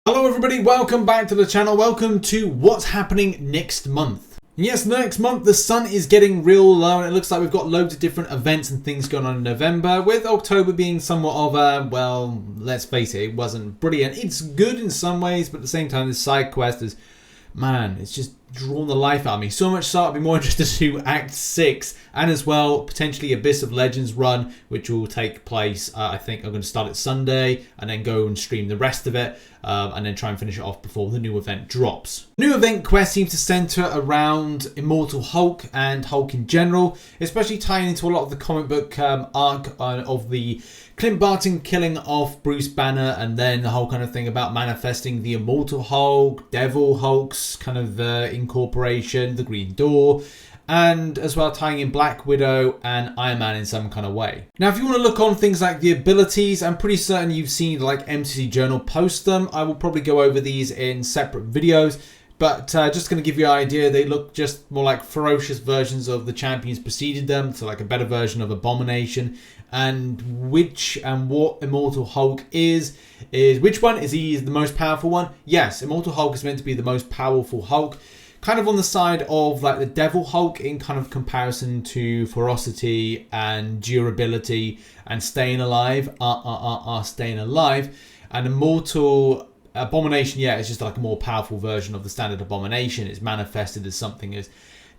Hello everybody, welcome back to the channel. Welcome to what's happening next month. Yes, next month the sun is getting real low and it looks like we've got loads of different events and things going on in November, with October being somewhat of a, well, let's face it, it wasn't brilliant. It's good in some ways, but at the same time this side quest is, man, it's just drawn the life out of me. So much so I'll be more interested to Act 6 and as well potentially Abyss of Legends run, which will take place, I think I'm going to start it Sunday and then go and stream the rest of it and then try and finish it off before the new event drops. New event quest seems to center around Immortal Hulk and Hulk in general, especially tying into a lot of the comic book arc of the Clint Barton killing off Bruce Banner, and then the whole kind of thing about manifesting the Immortal Hulk, Devil Hulk's kind of incorporation, the Green Door, and as well tying in Black Widow and Iron Man in some kind of way. Now, if you want to look on things like the abilities, I'm pretty certain you've seen like MCOC Journal post them. I will probably go over these in separate videos. But just going to give you an idea, they look just more like ferocious versions of the champions preceded them, so like a better version of Abomination. And what Immortal Hulk is which one? Is he the most powerful one? Yes, Immortal Hulk is meant to be the most powerful Hulk. Kind of on the side of like the Devil Hulk in kind of comparison to ferocity and durability and staying alive. Staying alive. And Immortal Abomination, yeah, it's just like a more powerful version of the standard Abomination. It's manifested as something as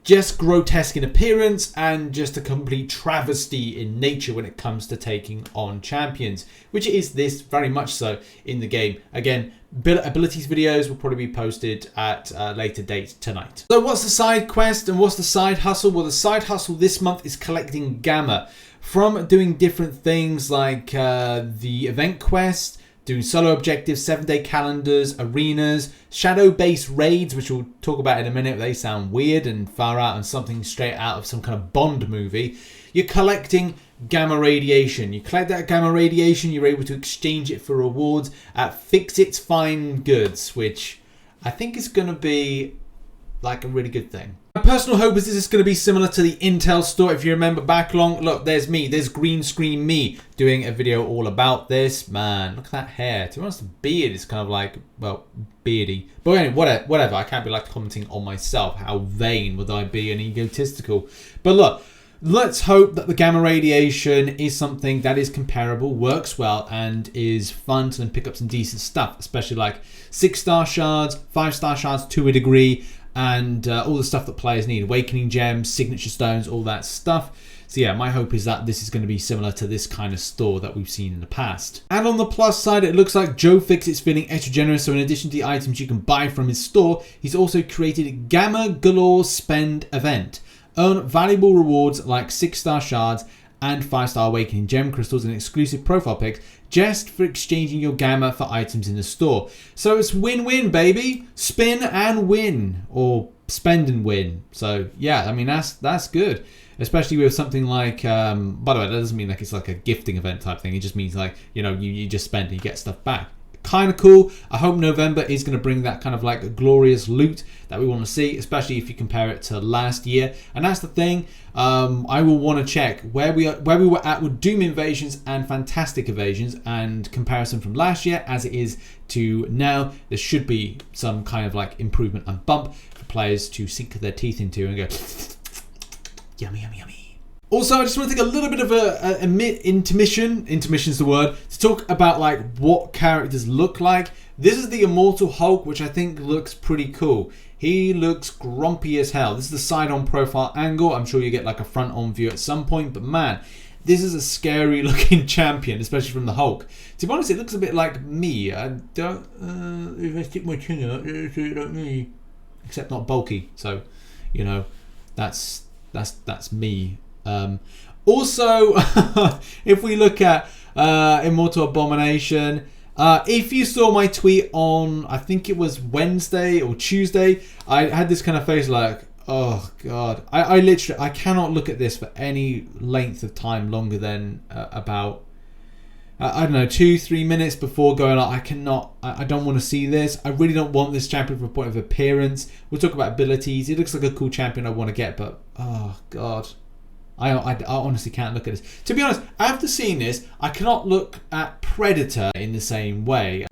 just grotesque in appearance and just a complete travesty in nature when it comes to taking on champions, which is this very much so in the game. Again, abilities videos will probably be posted at a later date tonight. So what's the side quest and what's the side hustle? Well, the side hustle this month is collecting Gamma from doing different things like the event quest, doing solo objectives, 7-day calendars, arenas, shadow-based raids, which we'll talk about in a minute. They sound weird and far out and something straight out of some kind of Bond movie. You're collecting gamma radiation. You collect that gamma radiation, you're able to exchange it for rewards at Fixit's Fine Goods, which I think is going to be like a really good thing. My personal hope is this is going to be similar to the Intel Store. If you remember back long, look, there's me. There's green screen me doing a video all about this. Man, look at that hair. To be honest, the beard is kind of like, well, beardy. But anyway, whatever. I can't be like commenting on myself. How vain would I be and egotistical? But look, let's hope that the gamma radiation is something that is comparable, works well, and is fun to then pick up some decent stuff, especially like 6-star shards, 5-star shards to a degree, and all the stuff that players need, awakening gems, signature stones, all that stuff. So yeah, my hope is that this is going to be similar to this kind of store that we've seen in the past. And on the plus side, it looks like Joe Fixit's feeling extra generous, so in addition to the items you can buy from his store, he's also created a Gamma Galore Spend event. Earn valuable rewards like 6-star shards and 5-star awakening gem crystals and exclusive profile pics just for exchanging your gamma for items in the store. So it's win-win, baby. Spin and win, or spend and win. So yeah, I mean that's good, especially with something like by the way, that doesn't mean like it's like a gifting event type thing. It just means like, you know, you just spend and you get stuff back. Kind of cool. I hope November is going to bring that kind of like glorious loot that we want to see, especially if you compare it to last year. And that's the thing. I will want to check where we were at with Doom Invasions and Fantastic Evasions, and comparison from last year as it is to now. There should be some kind of like improvement and bump for players to sink their teeth into and go yummy, yummy, yummy. Also, I just want to take a little bit of a intermission's the word, to talk about like what characters look like. This is the Immortal Hulk, which I think looks pretty cool. He looks grumpy as hell. This is the side-on profile angle. I'm sure you get like a front-on view at some point, but man, this is a scary looking champion, especially from the Hulk. To be honest, it looks a bit like me. I don't, if I stick my chin out, it's like me. Except not bulky, so, you know, that's me. Also, if we look at Immortal Abomination, if you saw my tweet on, I think it was Wednesday or Tuesday, I had this kind of face like, oh god, I literally, I cannot look at this for any length of time longer than about I don't know, 2-3 minutes before going like, I don't want to see this. I really don't want this champion from a point of appearance. We'll talk about abilities. It looks like a cool champion I want to get, but oh god, I honestly can't look at this. To be honest, after seeing this, I cannot look at Predator in the same way.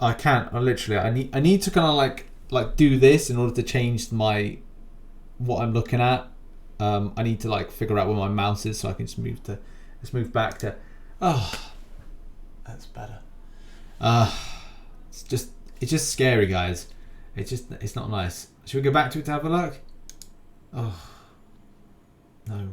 I can't. I literally, I need to kind of like do this in order to change what I'm looking at. I need to like figure out where my mouse is so I can just move back to. Oh, that's better. It's just scary, guys. It's not nice. Should we go back to it to have a look? Oh no.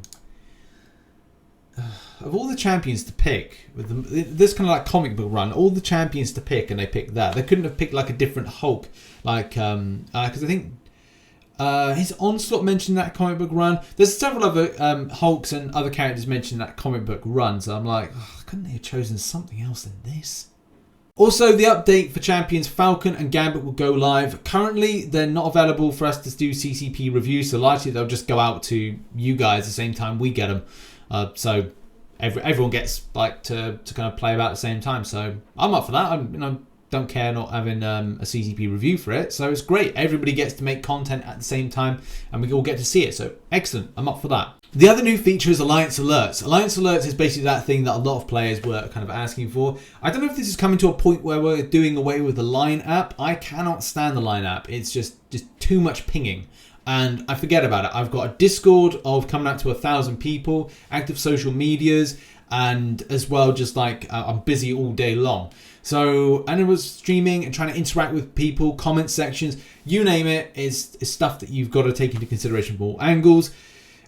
Of all the champions to pick with this kind of like comic book run, all the champions to pick, and they picked that. They couldn't have picked like a different Hulk, like because I think his Onslaught mentioned that comic book run. There's several other Hulks and other characters mentioned that comic book run. So I'm like, couldn't they have chosen something else than this? Also, the update for champions Falcon and Gambit will go live. Currently, they're not available for us to do CCP reviews, so largely they'll just go out to you guys the same time we get them. So everyone gets like to kind of play about at the same time. So I'm up for that. I don't care not having a CCP review for it. So it's great. Everybody gets to make content at the same time, and we all get to see it. So excellent. I'm up for that. The other new feature is Alliance Alerts. Alliance Alerts is basically that thing that a lot of players were kind of asking for. I don't know if this is coming to a point where we're doing away with the Line app. I cannot stand the Line app. It's just too much pinging. And I forget about it. I've got a Discord of coming out to 1,000 people, active social medias, and as well just like I'm busy all day long. So, and I was streaming and trying to interact with people, comment sections, you name it, is stuff that you've got to take into consideration from all angles.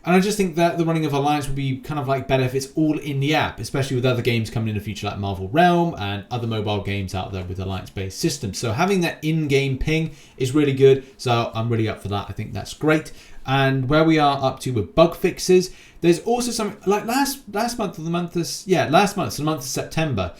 And I just think that the running of Alliance would be kind of like better if it's all in the app, especially with other games coming in the future like Marvel Realm and other mobile games out there with Alliance-based systems. So having that in-game ping is really good. So I'm really up for that. I think that's great. And where we are up to with bug fixes, there's also some like last month, so the month of September.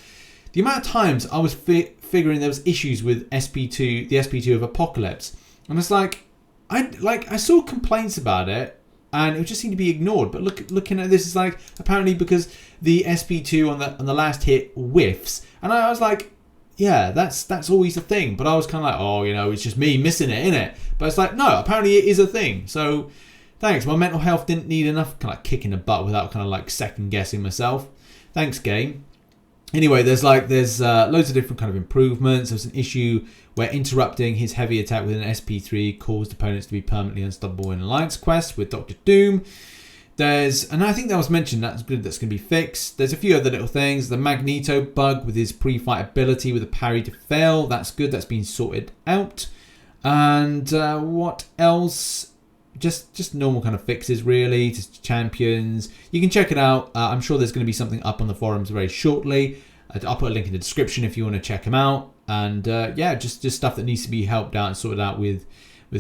The amount of times I was figuring there was issues with SP2, the SP2 of Apocalypse, and it's like I saw complaints about it. And it just seemed to be ignored. But looking at this, is like apparently because the SP2 on the last hit whiffs. And I was like, yeah, that's always a thing. But I was kind of like, oh, it's just me missing it, innit? But it's like, no, apparently it is a thing. So thanks. My mental health didn't need enough kind of like kicking the butt without kind of like second guessing myself. Thanks, game. Anyway, there's loads of different kind of improvements. There's an issue where interrupting his heavy attack with an SP3 caused opponents to be permanently unstoppable in Alliance Quest with Dr. Doom. And I think that was mentioned, that's going to be fixed. There's a few other little things. The Magneto bug with his pre-fight ability with a parry to fail. That's good. That's been sorted out. And what else? Just normal kind of fixes, really. Just champions. You can check it out. I'm sure there's going to be something up on the forums very shortly. I'll put a link in the description if you want to check them out. And yeah, just stuff that needs to be helped out and sorted out with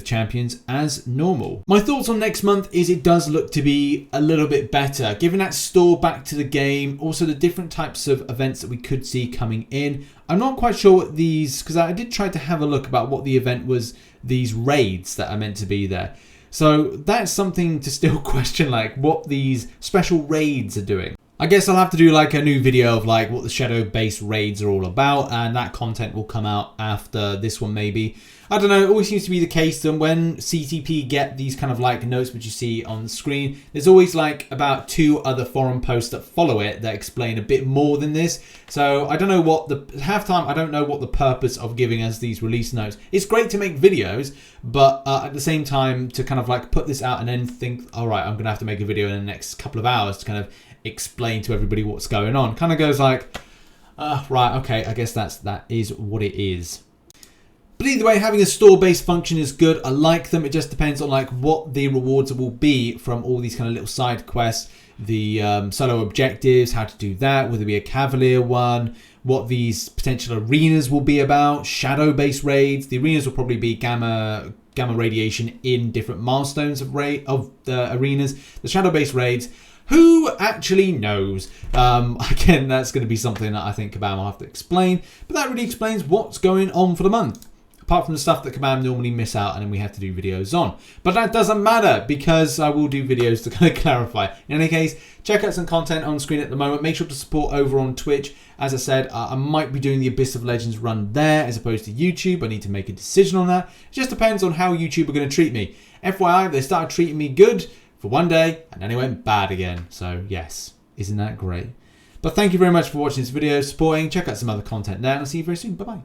champions as normal. My thoughts on next month is it does look to be a little bit better. Giving that store back to the game, also the different types of events that we could see coming in. I'm not quite sure what these, because I did try to have a look about what the event was, these raids that are meant to be there. So that's something to still question, like what these special raids are doing. I guess I'll have to do like a new video of like what the shadow-based raids are all about, and that content will come out after this one maybe. I don't know, it always seems to be the case that when CTP get these kind of like notes which you see on the screen, there's always like about 2 other forum posts that follow it that explain a bit more than this. So I don't know what I don't know what the purpose of giving us these release notes. It's great to make videos, but at the same time to kind of like put this out and then think, all right, I'm going to have to make a video in the next couple of hours to kind of explain to everybody what's going on. Kind of goes like, right, okay, I guess that is what it is. But either way, having a store-based function is good. I like them. It just depends on like what the rewards will be from all these kind of little side quests, the solo objectives, how to do that, whether it be a Cavalier one, what these potential arenas will be about, shadow-based raids. The arenas will probably be gamma radiation in different milestones of the arenas. The shadow-based raids, who actually knows? Again, that's going to be something that I think Kabam will have to explain. But that really explains what's going on for the month. Apart from the stuff that Kabam normally miss out and then we have to do videos on. But that doesn't matter because I will do videos to kind of clarify. In any case, check out some content on screen at the moment. Make sure to support over on Twitch. As I said, I might be doing the Abyss of Legends run there as opposed to YouTube. I need to make a decision on that. It just depends on how YouTube are going to treat me. FYI, they started treating me good for one day and then it went bad again. So yes, isn't that great? But thank you very much for watching this video, supporting. Check out some other content there and I'll see you very soon. Bye bye.